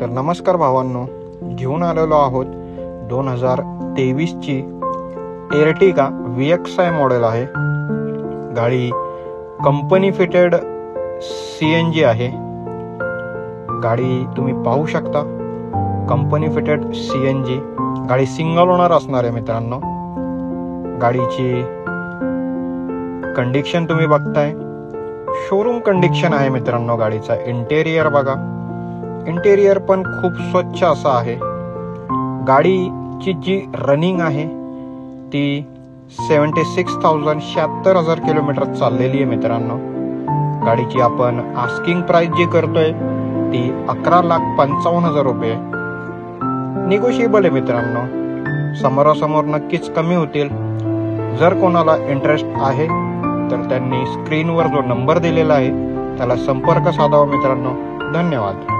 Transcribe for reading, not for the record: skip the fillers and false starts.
तर नमस्कार भावांनो, घेऊन आलेलो आहोत 2023 ची एर्टिगा VXI मॉडेल आहे। गाडी कंपनी फिटेड CNG आहे। गाडी तुम्ही पाहू शकता, कंपनी फिटेड CNG गाडी सिंगल ओनर असणार आहे मित्रांनो। गाडीची कंडिशन तुम्ही बघताय, शोरूम कंडिशन आहे मित्रांनो। गाडीचा इंटेरियर बघा, इंटेरियर पण खूप स्वच्छ असा आहे। गाडीची जी रनिंग आहे ती 76,000 किलोमीटर चाललेली आहे मित्रांनो। गाडीची आपण आस्किंग प्राइस जी करतोय ती 11,55,000 रुपये। निगोशिएबल आहे मित्रांनो, समोरासमोर नक्कीच कमी होतील। जर कोणाला इंटरेस्ट आहे तर त्यांनी स्क्रीनवर जो नंबर दिलेला आहे त्याला संपर्क साधावा मित्रांनो। धन्यवाद।